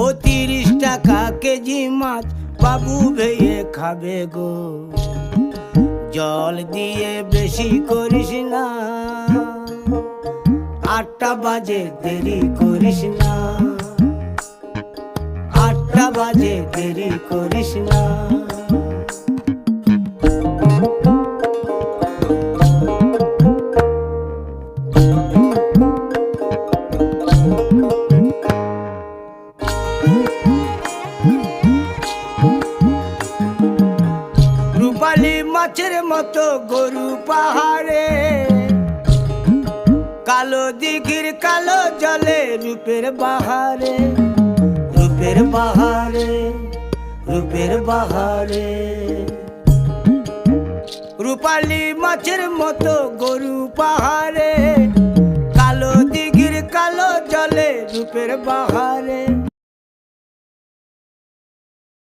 ও 30 টাকা কেজি মাছ বাবু ভেয়ে খাবে গো। জল দিয়ে বেশি করিস না, 8টা বাজে দেরি করিস না, 8টা বাজে দেরি করিস না। রূপালী মাছের মতো গরু পাহাড়ে, কালো দিঘির কালো জলে রূপের বাহারে, রূপের বাহারে, রূপের বাহারে। রূপালী মাছের মতো গরু পাহাড়ে, কালো দিঘির কালো জলে রূপের বাহারে।